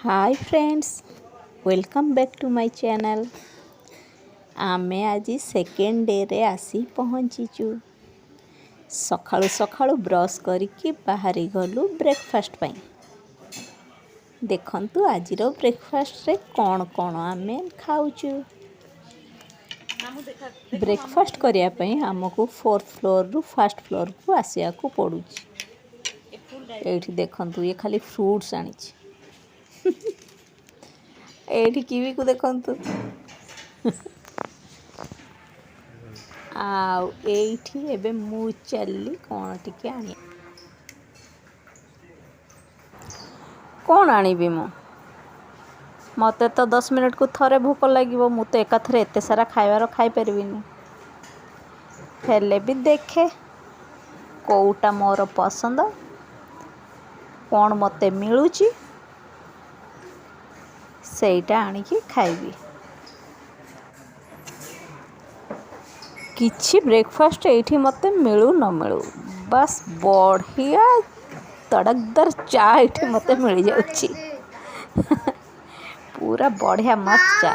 Hi friends, welcome back to my channel. आमे आज second day रे आसी पहुँचीचु। सकाळु सकाळु ब्रश करिकी बाहरी गलु ब्रेकफास्ट पाई। देखंतु आजिरो ब्रेकफास्ट रे कौन कौन आमे खाउचु। ब्रेकफास्ट करिया पई हमको 4th फ्लोर रु फर्स्ट फ्लोर को आसिया को पड़ुची। एठी देखंतु ये खाली फ्रूट्स आनिछि। एठी किवी को देखंतु। आउ एठी एबे मु चली कोन टिके आनी। कौन आनिबी मु? मते तो 10 मिनट को थरे भूख लागिवो। मु तो एका थरे एते सारा खाइबार खाइ परिबिनी। हेले भी देखे कोउटा मोर पसंद, कौन मते मिलुची सेटा आनिकी खाइबी। किछि ब्रेकफास्ट एठी मते मिलू न मिलू, बस बढ़िया तड़कदार चा एठी मते मिल जाउची। पूरा बढ़िया मस्त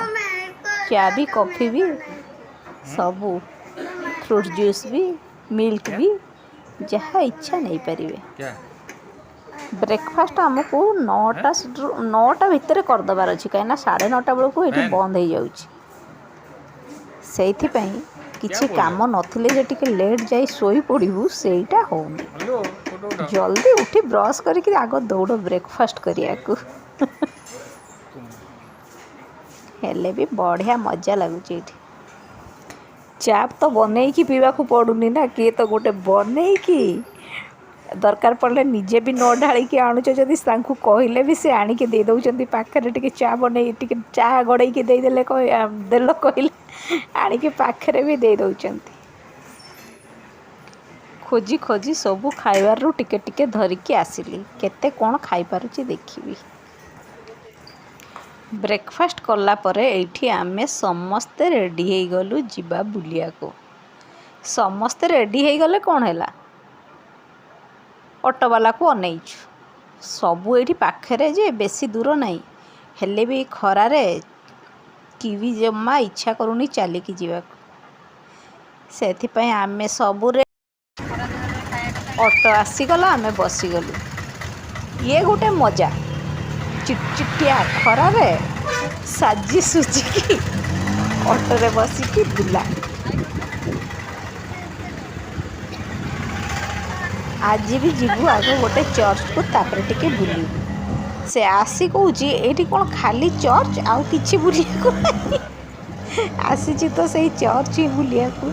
चा भी, कॉफी भी, सबू फ्रूट जूस भी, मिल्क भी, जहाँ इच्छा नहीं परिवे। ब्रेकफास्ट आमको 9टा भितर करदबार अछि, कहीं ना 9:30 बेलू ये बंद हो जाउची। सेइथिपई किछि काम नथिले जे टिके लेट जाई सोई पड़िबू सेटा होउनी। जल्दी उठी ब्रश करके आग दौड़ ब्रेकफास्ट करियाकू। हेले भी बढ़िया मजा लगुच। चा तो बने की पीवा को पड़ुनी ना, किए तो गोटे बने की दरकार पड़े निजे भी न ढाड़ी आणुच जदि तांकु कहले भी से आनिके दे दउचंती पाखरे। टिके चा बने टिके चा गड़े के दे देले देलो कहले आनिके पाखरे भी दे दउचंती। खोजी खोजी सबू खाइबार रु टिके टिके धरिकी आसिली। केते कोन खाइ पारुची देखिबी। ब्रेकफास्ट कला परे एठी आमे समस्ते रेडी हे गलु जिबा बुलिया को। समस्ते रेडी हे गले कोन हैला, ऑटो वाला को अनेइछु। सबू एठी पाखरे जे बेसी दूर नहीं, हेले भी खरा रे किवी जम्मा इच्छा करूनी चली की जीवा। सेथि पई आमे सबू रे ऑटो आसीगला, आमे बसी गलु। ये गोटे मजा, चिटचिटिया खरा रे साजी सुजी की ऑटो रे बसी की बुला। आज भी जीवु आग गोटे चर्च को, तापर टिके बुली। से आसी कहूची एठी कौन खाली चर्च आउ किछि बुलिया को नहीं। आसीची तो सही चर्च ही बुलिया को।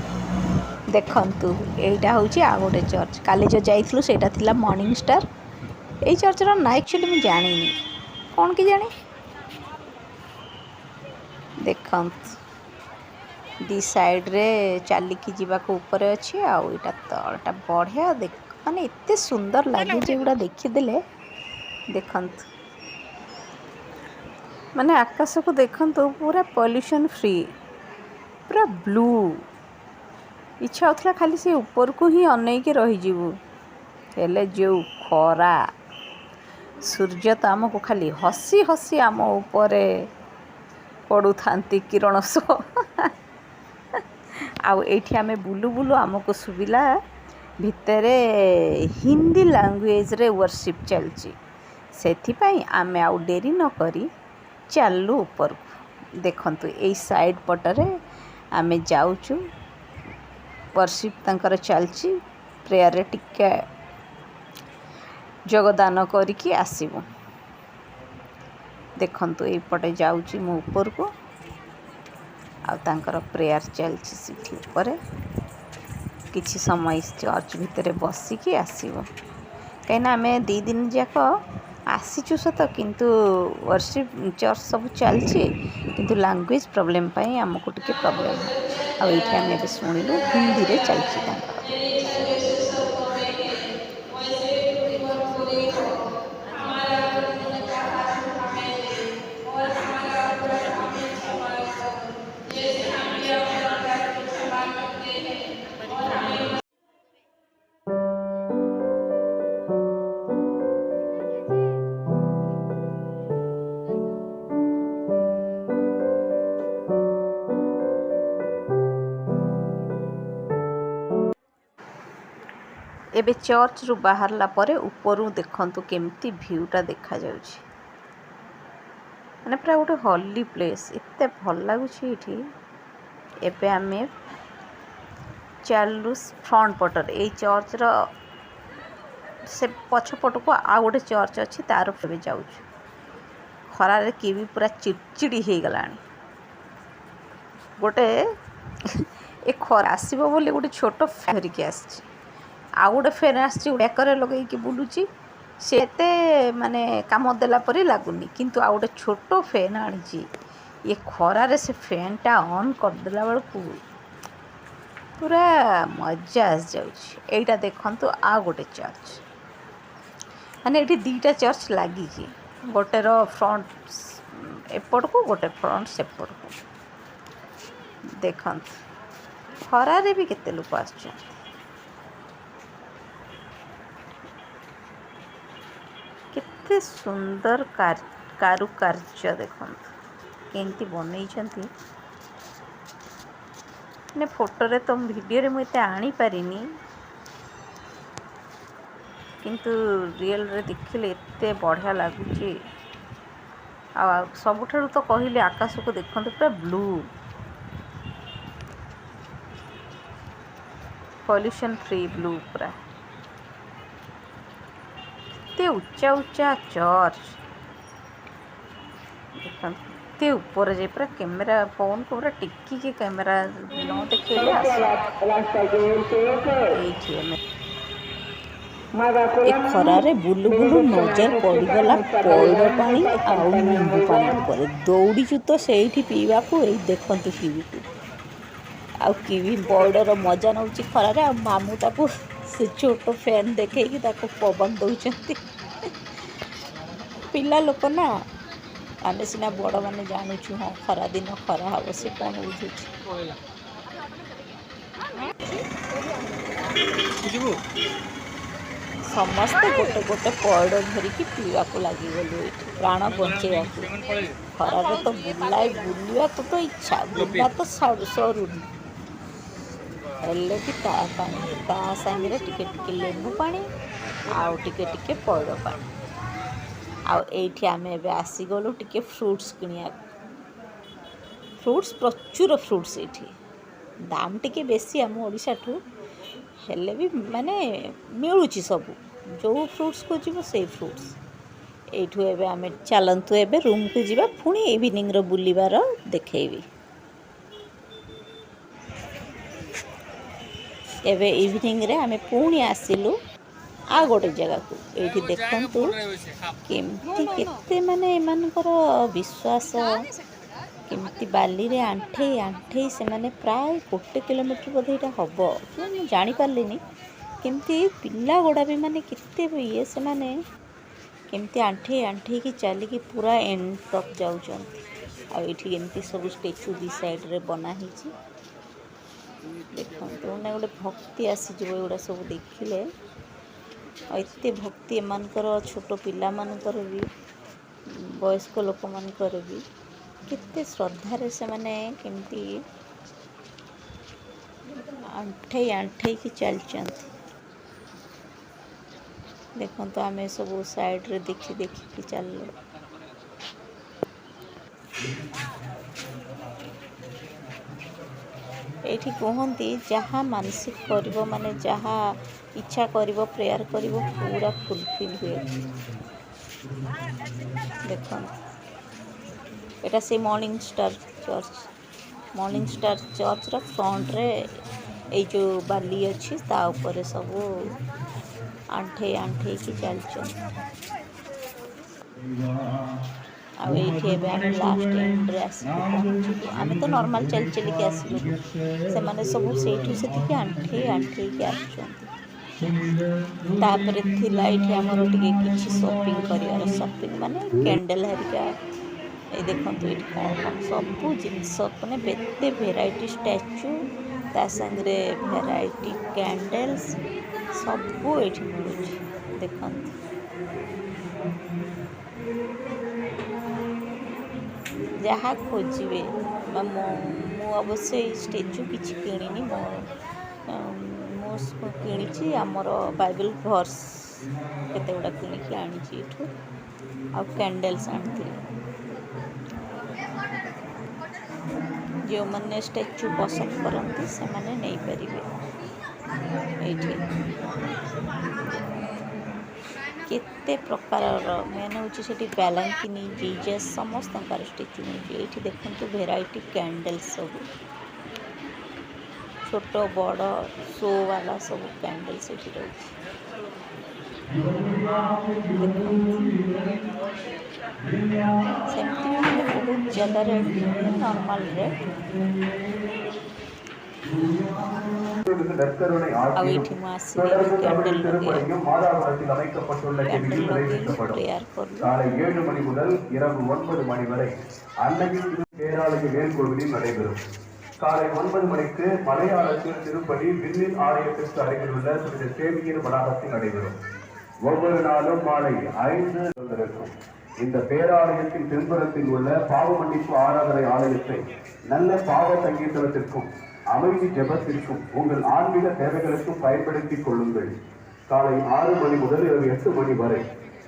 देखंतु एटा होची आ गोटे चर्च। काली जो जाइथलु सेटा थिला मॉर्निंग स्टार। एई चर्च रो ना एक्चुअली मैं जानिनी, कौन की जानी। देखंतु दी साइड रे चाली की जीवा को ऊपर अछि, आउ एटा तळटा बढ़िया देख माने एते सुंदर लागे जे गुडा देखि देले। देखंतु माने आकाश को देखंतु पूरा पॉल्यूशन फ्री, पूरा ब्लू। इच्छा होता खाली से ऊपर को ही अनै के रही जीवु। हेले जो खरा सूर्य तो आमको खाली हसी हसी आम ऊपर पड़ू थांती किरण सो। आउ एठी आमे बुलु बुलु आमको सुबिला भितरे हिंदी लैंग्वेज रे वर्शिप चलची। सेथि पई आमे आउ डेरी न करी चालू ऊपर। देखंतु एई साइड पटरे आमे जाउचु, वर्शिप तंकर चलची। प्रेयर रे टिके योगदान करिकी आसीबो। देखंतु एई पटे जाउची मु ऊपर को, आ तंकर प्रेयर चलची सिठी ऊपर। किछि समय चर्च भितरे बसी की आसीबो। कहिना आमे 2 दिन जाक आसीचु सत, किंतु वर्शिप चर्च सब चलची, किंतु लैंग्वेज प्रॉब्लम पई हमको टिके प्रॉब्लम। आ एठी आमे बे सुनिलु हिंदी रे चलची तंकर। एबे चर्च रु बाहरला परे ऊपर देखंतु केमती व्यूटा देखा जाउछि माने पूरा गोटे हॉली प्लेस एते भल लागुछि एठी। एबे आमे चालू फ्रंट पटर ए चर्च रो से पछपट को आ गोटे चर्च अच्छी तार पे जाऊँ खरारे किए भी पूरा चिड़चिड़ी हो गलानी गोटे ए खरा आसब बोली गोटे छोट फेरिकी आस गोटे फैन आसकर लगे बुलूची से माने काम देला परी लगुनि किंतु आ गोटे छोट फैन आनी ये खरारे से फैनटा ऑन करदेला बेलू पूरा मजा आस जाऊँगा देखंतु आ गोटे चर्च माने ये दीटा चर्च लगी गोटे फ्रंट एपट को गोटे फ्रंट सेपट को देखत खरारे भी केते लोक आस केते सुंदर कारुकार्य देखत केमती बनई ने फोटो रे तो वीडियो रे मुझे आनी पारिनी किंतु रियल रे देखिले एते बढ़िया लगुच सबुठारु तो कहले आकाश को देखते पूरा ब्लू पॉल्यूशन फ्री ब्लू पूरा एते उच्चा उच्चा चर्च देखते ऊपर जे पूरा कैमेरा फोन को पूरा टिकी के कैमेरा न देखे ए खरारे बुलु बुलु नजर पड़गला पैड़ पानी आउ नींबू पानी पर दौड़ीचु तो से पीवा को देखते किवी को आउ किवी बर्डर मजा नौ खरारे आ मामू ताकू से छोट फैन देखे पवन दौरान पिला लोक ना आमे सीना बड़ मैंने जानूँ हाँ खरा दिन खरा हम से कौन बुझु समस्ते गोटे गोटे पौड़ धरिकी पीवा को लगिगलु ये प्राण बचे खरारे तो बुलाई बुलवा तो इच्छा बुला तो सरुनी हेल्ले कि ता सांगे टिके टिके लेंबू पानी आउ टिके टिके पौड़ पानी आठी आम ए आसीगलु टिके फ्रुट्स किनिया फ्रुट्स प्रचुर फ्रुट्स ये दाम टिके बेसी आम ओडिशा ठू हेल्ले भी माने मिलूची सब जो फ्रुट्स को जीव से फ्रुट्स एठू एबे आमे चलंतु एबे रूम को जीवा पुणी इवनिंग रो बुलिबार देखेबी एबे इवनिंग रे आमे पुणी आसिलु आ गोटे जगह को ये देखंतु केमती केते माने एमानकर विश्वास केमती बाली रे आंठे आंठे से माने प्राय 1 किलोमीटर बोधे इटा हबो मैं जानी पारलिनी केमती पिला गोड़ा भी माने केते ये से माने केमती आंठे आंठे की चली की पूरा एंड तक जाउचंती आ एठी केमती सब स्टैचू दी साइड रे बना हिची देखंतु ना गोटे भक्ति आसी जो एगुड़ा सब देखिले एते भक्ति एमानकर छोट पिला मानकर भी वयस्क लोक मानकर भी केते श्रद्धारे से माने केमती आंठे आंठे की चलचंती देखो तो आम सब साइड रे देखी देखी चल एठी कहती जहाँ मानसिक करिवो माने जहाँ इच्छा करिवो प्रेयर करिवो पूरा फुलफिल हुए देखो एटा से मॉर्निंग स्टार चर्च रा फ्रंट रे ए जो बाली अच्छी ता ऊपर सब आंठे आंठे की चलचन आम लास्ट एंड रे आसिक आम तो नॉर्मल चल चल के आसलु से माने सब सेठू से आंठे आंठे के आपर थिला ये आमर टे कि शॉपिंग कर शॉपिंग माने कैंडल हरिका ये देखो ये कौन सब जिनस मैंने बेते भेराइटी स्टैचू ता संगे भेराइटी कैंडल्स सब ये मिलूँ देखो जहाँ खोजे मु अवश्य स्टेचू किसी किणी मो नोट्स किणी आमर बाइबल वर्स केते गुड़ा किणी आनी एठू आ कैंडल्स आनी जो मैंने स्टैच्यू पसंद करती से मैंने नहीं पारे केते प्रकार मेन हूँ से बालांकिनी जीजस समस्त स्टैच्यू मिलूँ ये देखते भेराइटी कैंडल्स सब छोट बड़ शो वाला सब कैंडल्स ये रही सेमती बहुत ज़्यादा रेट नॉर्मल रेट காலை 7 மணி முதல் இரவு 9 மணி வரை அன்னையின் பேராலய வேர்கோவிலில் நடைபெறும். காலை 9 மணிக்கு மலையாளத்தில் திருப்பதி விண்ணின் ஆலயத்திற்கு அருகில் உள்ள புனித சேவியர் வளாகத்தில் நடைபெறும். ஒவ்வொரு நாளும் மாலை 5 இருக்கும். இந்த பேராலயத்தின் பின்புறத்தில் உள்ள பாவ மன்னிப்பு ஆராதனை ஆலயத்தை நல்ல பாவ சங்கீதத்திற்கும் அமைதி ஜெபத்திற்கும் உங்கள் ஆன்மீக தேவைகளுக்கும் பயன்படுத்திக் கொள்ளுங்கள். காலை 6 மணி முதல் இரவு 8 மணி வரை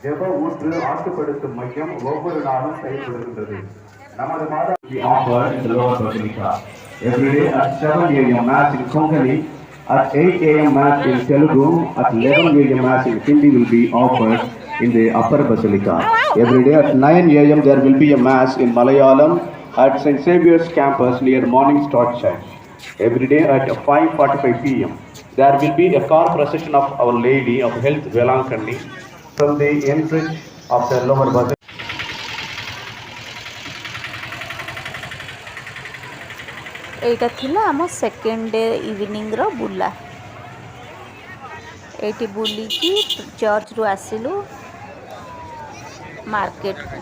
ஜெப ஊற்று ஆட்டுப்படுத்தும் மையம் ஒவ்வொரு நாளும் செயல்படுகின்றது. நமது மாதா every day at 7 a.m. mass in Konkani, at 8 a.m. mass in Telugu, at 11 a.m. mass in Hindi will be offered in the upper basilica. Every day at 9 a.m. there will be a mass in Malayalam at St. Saviour's campus near Morning Star Church. Every day at 5:45 p.m. there will be a car procession of Our Lady of Health Velankani from the entrance of the lower basilica. एटा थिला आम second day evening रो बुला eighty बुली की church रु आसिलु market को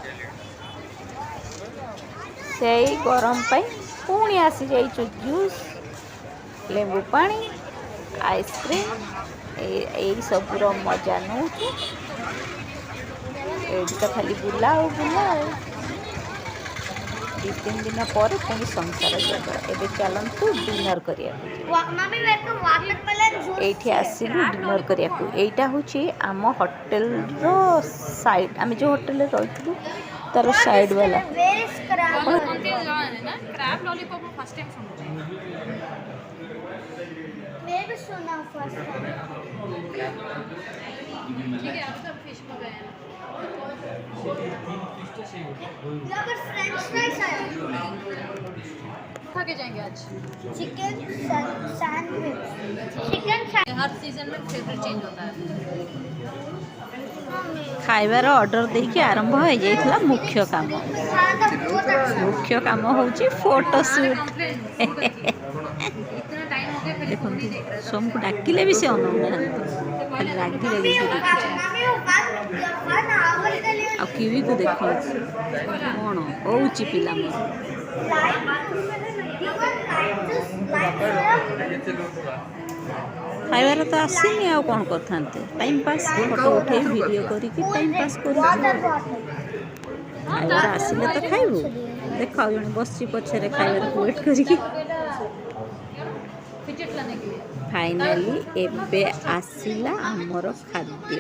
से गरम पाई पुणी आसी जाइछु जूस लेंबू पानी आइसक्रीम ए सबुर मजा नौ तो खाली बुला बुला 2-3 दिन पर पुणी संसार जग एबे चलतु डिनर करिया आसिलु डिनर करिया एटा होची आम होटल रो साइड आम जो होटल रही तार साइड वाला खा के जाएंगे आज चिकन सैंडविच हर सीजन में फेवरेट चेंज होता है खाइबार ऑर्डर देके आरंभ हो जाइथिला मुख्य काम होची फोटोशूट देखो सबको डाकिले भी से अनौना रागी लगे आ किवी को देखो कौन होची पिला खाइबार तो आसनी आ कौन करते टाइम पास फोटो उठे वीडियो करी टाइम पास कर खाइबार आसिले तो खाइबू देख जन बसी पछरे खाइबार वेट करी फाइनाली एबे आसिला आमर खाद्य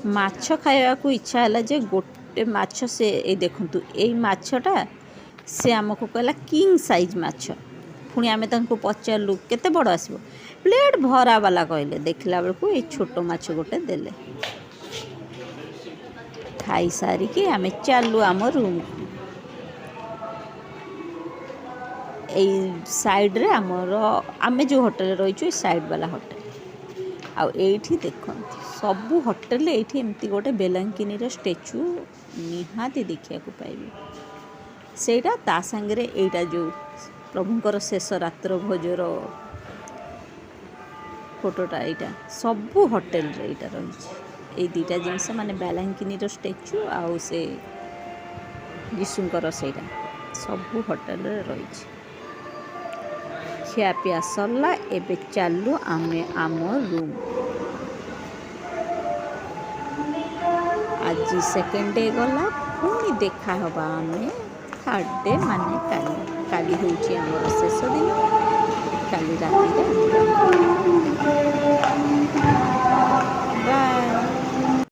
माछ खाइबा को इच्छा है जे गोटे माछ से ए देखंतु एई माछटा से आमको कहला किंग साइज माछ पुणी आम पचारू केते बड़ आसो प्लेट भरा वाला कहले देखला बेलू ये छोट माछ गोटे देले खाई सारिकी आम चलू आम रूम साइड रे आमर आम जो होटल रही साइड वाला होटल आठी देख सबू होटेल ये एमती गोटे बेलांकिनी स्टैच्यू निहाती देखा पाइबे सेटा ता संगे एटा जो प्रभुंकर शेष रात्र भोजर फोटोटा यहाँ सबू होटेल यहाँ रही दुईटा जिनस माने बेलांकिनी स्टैच्यू आउ से यीशुंकर सेटा सबू होटेल रही खियापिया सरला एबे चालू आमे आम रूम आज सेकेंड डे गला पुणी देखा हवा आमे ଥାର୍ଡ଼ ଡେ ମାନେ କାଲି ହେଉଛି ଆମର ଶେଷ ଦିନ। କାଲି ରାତିରେ